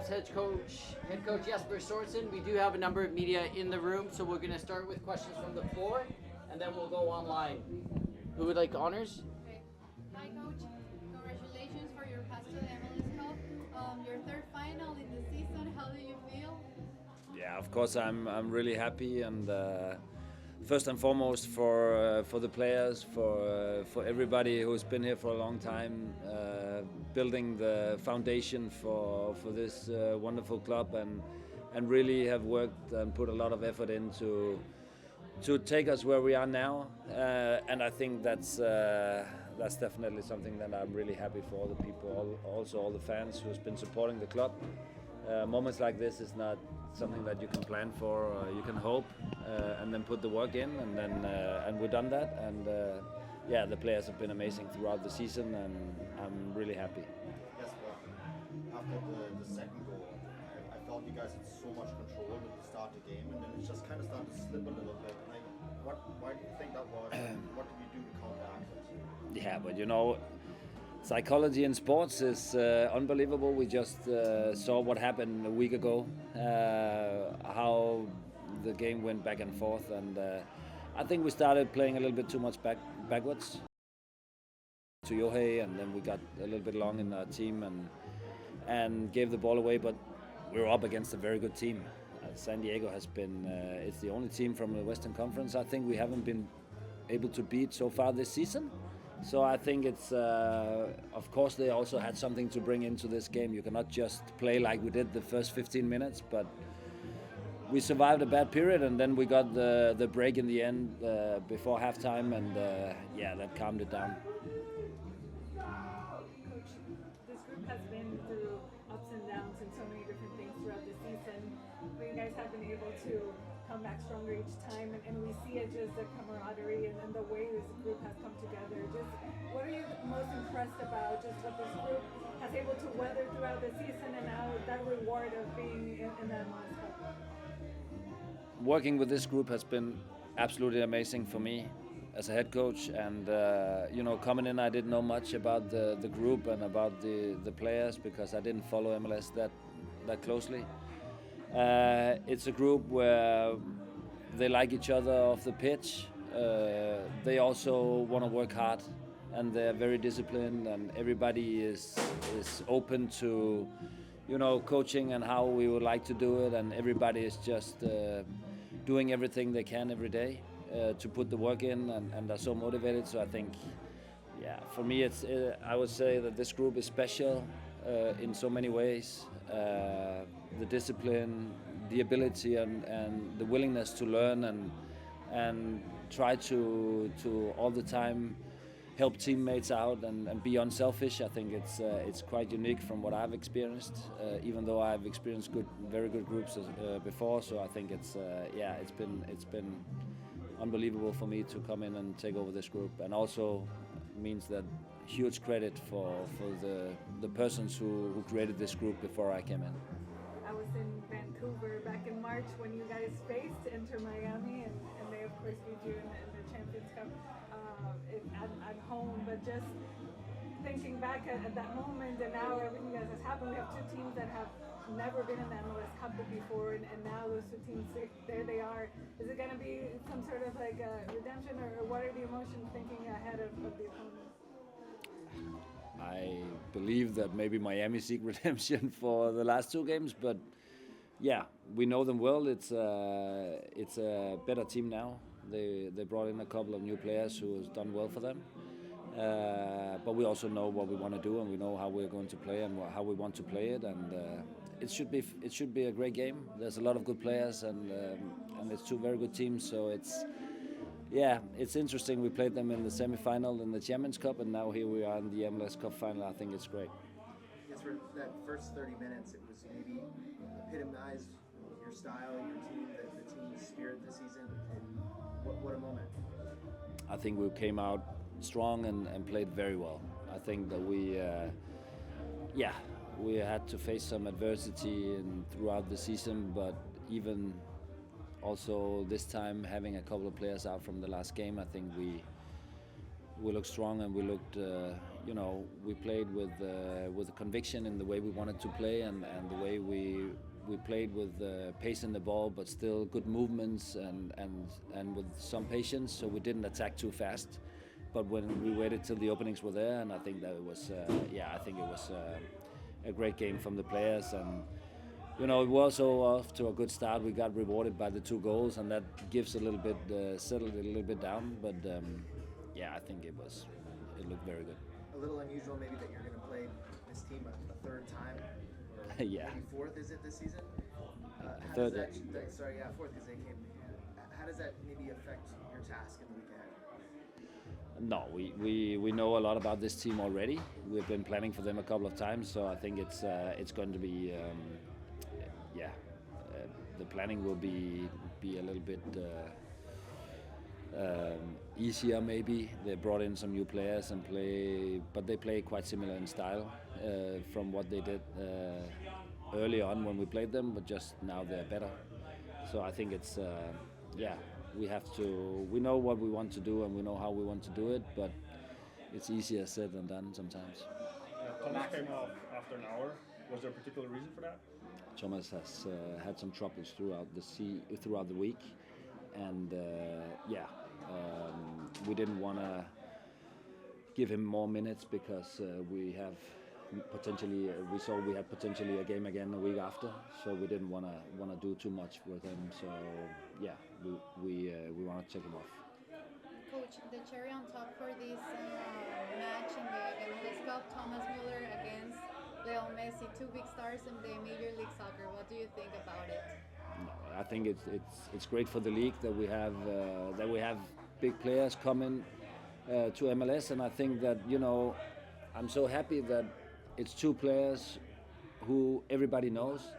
Whitecaps head coach Jesper Sørensen. We do have a number of media in the room, so we're going to start with questions from the floor, and then we'll go online. Who would like honors? Okay. Hi, Coach. Congratulations for your pass to the MLS Cup. Your third final in the season. How do you feel? Yeah, of course I'm really happy, and first and foremost for the players, for everybody who's been here for a long time, building the foundation for this wonderful club, and really have worked and put a lot of effort into to take us where we are now, and I think that's definitely something that I'm really happy for all the people, also all the fans who's been supporting the club. Moments like this is not something that you can plan for, or you can hope, and then put the work in, and we've done that, and yeah, the players have been amazing throughout the season, and I'm really happy. Yes, well, after the second goal, I felt you guys had so much control at the start of the game, and then it just kind of started to slip a little bit. Like, why do you think that was? What did you do to counteract it? Yeah, but you know, psychology in sports is unbelievable. We just saw what happened a week ago, how the game went back and forth, and I think we started playing a little bit too much backwards to Yohei, and then we got a little bit long in our team and gave the ball away, but we were up against a very good team. San Diego has been, it's the only team from the Western Conference I think we haven't been able to beat so far this season. So I think it's, of course they also had something to bring into this game. You cannot just play like we did the first 15 minutes, but we survived a bad period, and then we got the break in the end before halftime, and yeah, that calmed it down. Coach, this group has been through ups and downs and so many different things throughout the season, but you guys have been able to come back stronger each time, and we see it just the camaraderie and the way this group has come together. Just what are you most impressed about, just what this group has able to weather throughout the season, and now that reward of being in that MLS Cup? Working with this group has been absolutely amazing for me as a head coach, and you know, coming in I didn't know much about the group and about the players because I didn't follow MLS that closely. It's a group where they like each other off the pitch. They also want to work hard, and they're very disciplined, and everybody is open to, you know, coaching and how we would like to do it, and everybody is just doing everything they can every day to put the work in, and are so motivated. So I think, yeah, for me it's I would say that this group is special in so many ways. The discipline, the ability, and the willingness to learn and try to all the time help teammates out and be unselfish. I think it's quite unique from what I've experienced, even though I've experienced very good groups before. So I think it's been unbelievable for me to come in and take over this group, and also means that huge credit for the persons who created this group before I came in. I was in Vancouver back in March when you guys faced Inter Miami, and they of course beat you in the Champions Cup at home. But just thinking back at that moment, and now everything that has happened, we have two teams that have never been in the MLS Cup before, and now those two teams, there they are. Is it going to be some sort of like a redemption, or what are the emotions thinking ahead of the opponents? I believe that maybe Miami seek redemption for the last two games, but yeah, we know them well. It's a better team now. They brought in a couple of new players who has done well for them. But we also know what we want to do, and we know how we're going to play and how we want to play it. And it should be a great game. There's a lot of good players, and it's two very good teams. So it's interesting. We played them in the semi-final in the Champions Cup, and now here we are in the MLS Cup final. I think it's great. Yes, for that first 30 minutes, it was maybe epitomized your style, your team, the team's spirit this season. And what a moment. I think we came out strong and played very well. I think that we had to face some adversity throughout the season, but even also this time having a couple of players out from the last game, I think we looked strong, and we looked you know, we played with a conviction in the way we wanted to play, and the way we played with pace in the ball, but still good movements and with some patience. So we didn't attack too fast. But when we waited till the openings were there, and I think that it was, I think it was a great game from the players. And you know, it was also off to a good start. We got rewarded by the 2 goals, and that gives a little bit, settled it a little bit down. But I think it looked very good. A little unusual maybe that you're going to play this team a third time. Or Yeah. maybe fourth, is it, this season? How Third, does that, fourth, because they came. How does that maybe affect your task in the week ahead? No, we know a lot about this team already. We've been planning for them a couple of times, so I think it's going to be, the planning will be a little bit easier maybe. They brought in some new players but they play quite similar in style from what they did early on when we played them, but just now they're better. So I think it's, we know what we want to do and we know how we want to do it, but it's easier said than done sometimes. Thomas came off after an hour. Was there a particular reason for that? Thomas has had some troubles throughout the week, and we didn't want to give him more minutes because we had potentially a game again a week after, so we didn't want to do too much with him. So we want to take him off. Coach, the cherry on top for this match in the MLS Cup, Thomas Müller against Lionel Messi, 2 big stars in the Major League Soccer. What do you think about it? No, I think it's great for the league that we have big players coming to MLS, and I think that, you know, I'm so happy that it's 2 players who everybody knows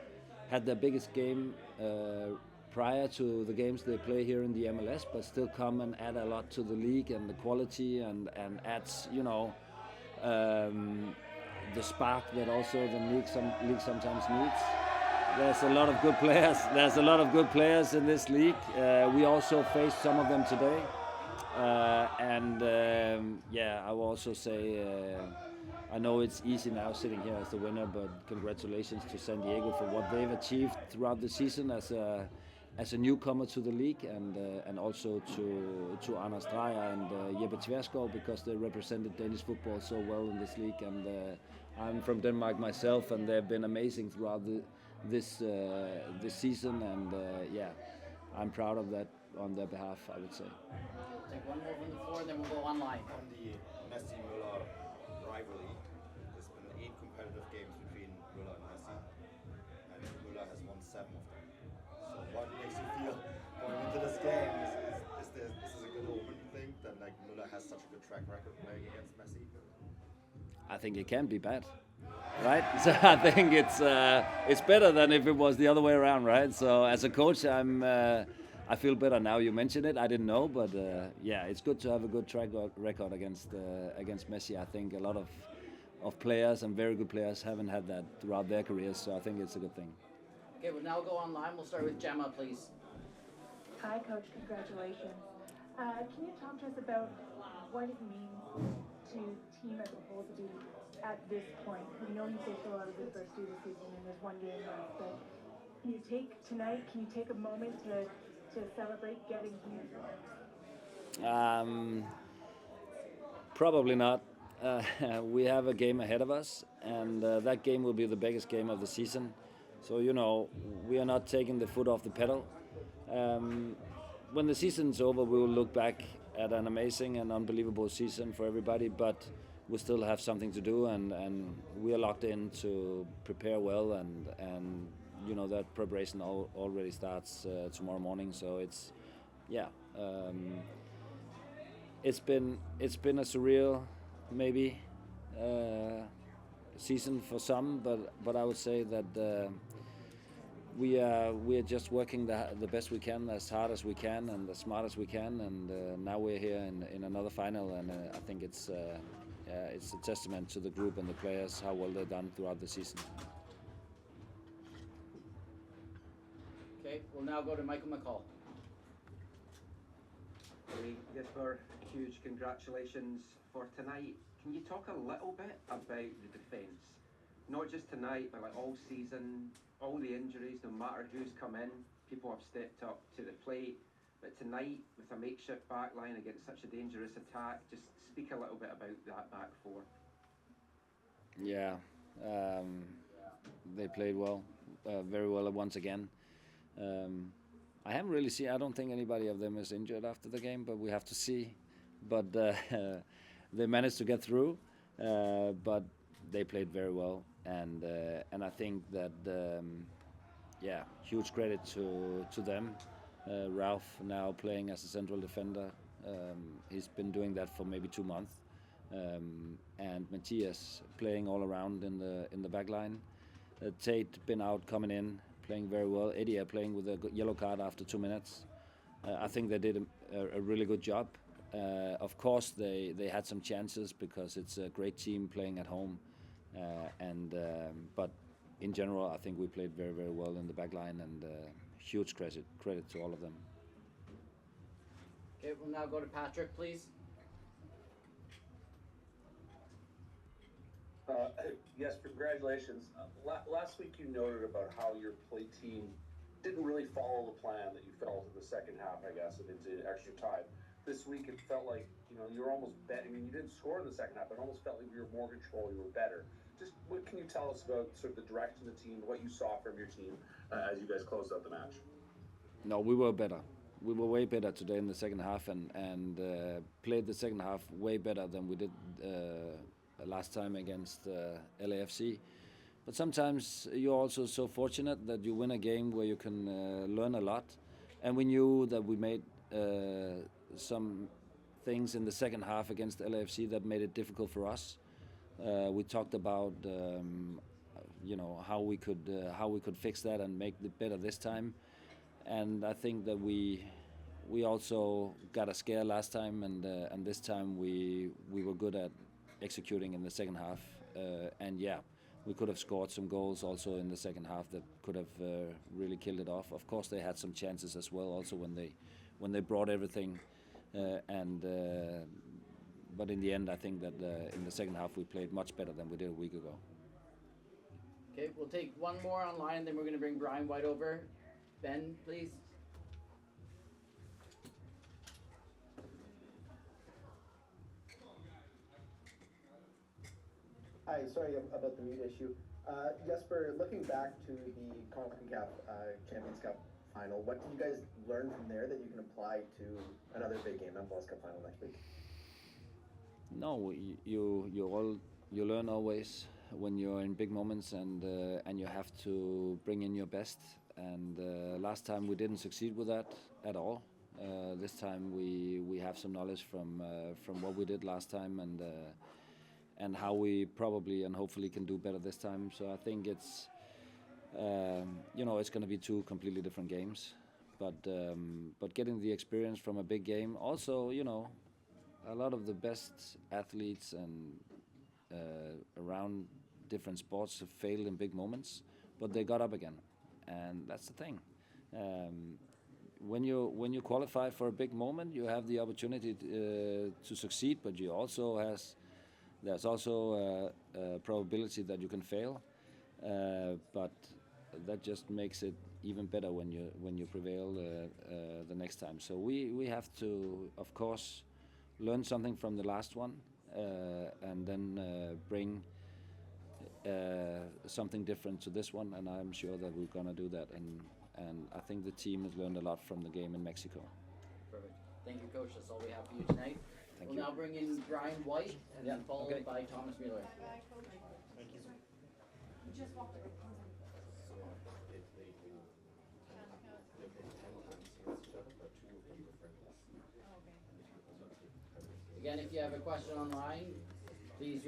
had their biggest game prior to the games they play here in the MLS, but still come and add a lot to the league and the quality and adds, you know, the spark that also the league sometimes needs. There's a lot of good players. There's a lot of good players in this league. We also faced some of them today, I will also say I know it's easy now sitting here as the winner, but congratulations to San Diego for what they've achieved throughout the season as a newcomer to the league, and also to Anders Dreyer and Jesper Tversgaard, because they represented Danish football so well in this league. And I'm from Denmark myself, and they've been amazing throughout this season. And I'm proud of that on their behalf, I would say. We'll take one more from the floor, and then we'll go online. On the Messi-Müller rivalry, there's been 8 competitive games between Müller and Messi, and Müller has won 7 of them. So what makes you feel going into this game? Is this a good omen, you think, that like Müller has such a good track record playing against Messi? I think it can be bad, right? So I think it's better than if it was the other way around, right? So as a coach, I feel better now you mention it. I didn't know, but it's good to have a good track record against Messi. I think a lot of players and very good players haven't had that throughout their careers, so I think it's a good thing. Okay, we'll now go online. We'll start with Gemma, please. Hi, Coach. Congratulations. Can you talk to us about what it means to team as a whole to be at this point? We know you faced a lot of good first through the season, and there's 1 game left, but can you take a moment to celebrate getting here? Probably not. We have a game ahead of us, and that game will be the biggest game of the season. So, you know, we are not taking the foot off the pedal. When the season's over, we will look back at an amazing and unbelievable season for everybody, but we still have something to do, and we are locked in to prepare well, and you know, that preparation already starts tomorrow morning. So it's been a surreal maybe season for some, but I would say that we are just working the best we can, as hard as we can, and as smart as we can, and now we're here in another final, and I think it's a testament to the group and the players how well they've done throughout the season. Okay, we'll now go to Michael McCall. Jesper, huge congratulations for tonight. can you talk a little bit about the defence? Not just tonight, but like all season, all the injuries, no matter who's come in, people have stepped up to the plate. But tonight, with a makeshift back line against such a dangerous attack, just speak a little bit about that back four. Yeah, they played well, very well once again. I haven't really seen, I don't think anybody of them is injured after the game, but we have to see. But they managed to get through, but they played very well. And I think that, yeah, huge credit to them. Ralph now playing as a central defender. He's been doing that for maybe 2 months. And Matthias playing all around in the back line. Tate been out, coming in, playing very well. Eddie playing with a yellow card after 2 minutes. I think they did a really good job. Of course, they had some chances because it's a great team playing at home. But in general, I think we played very, very well in the back line, and huge credit to all of them. Okay, we'll now go to Patrick, please. Yes, congratulations. Last week you noted about how your play team didn't really follow the plan that you felt in the second half, I guess, and into extra time. This week it felt like, you were almost betting. I mean, you didn't score in the second half, but it almost felt like you were more control, you were better. Just what can you tell us about sort of the direction of the team, what you saw from your team as you guys closed out the match? No, we were better. We were way better today in the second half, and played the second half way better than we did last time against LAFC. But sometimes you're also so fortunate that you win a game where you can learn a lot. And we knew that we made some things in the second half against LAFC that made it difficult for us. We talked about how we could fix that and make it better this time. And I think that we also got a scare last time, and this time we were good at executing in the second half. And yeah, we could have scored some goals also in the second half that could have really killed it off. Of course, they had some chances as well, also when they brought everything. But in the end, I think that in the second half we played much better than we did a week ago. Okay, we'll take one more online, then we're going to bring Brian White over. Ben, please. Hi, sorry about the mute issue. Jesper, looking back to the CONCACAF Champions Cup final, what did you guys learn from there that you can apply to another big game, MLS Cup final next week? No, you learn always when you're in big moments, and you have to bring in your best. And last time we didn't succeed with that at all. This time we have some knowledge from what we did last time, and how we probably and hopefully can do better this time. So I think it's it's going to be 2 completely different games, but getting the experience from a big game. Also, a lot of the best athletes and around different sports have failed in big moments, but they got up again, and that's the thing. When you qualify for a big moment, you have the opportunity to succeed, but there's also a probability that you can fail, but that just makes it even better when you prevail the next time. So we have to, of course, learn something from the last one, and then bring something different to this one, and I'm sure that we're gonna do that, and I think the team has learned a lot from the game in Mexico. Perfect. Thank you, Coach. That's all we have for you tonight. We'll now bring in Brian White, and then followed by Thomas Mueller. Thank you. Again, if you have a question online, please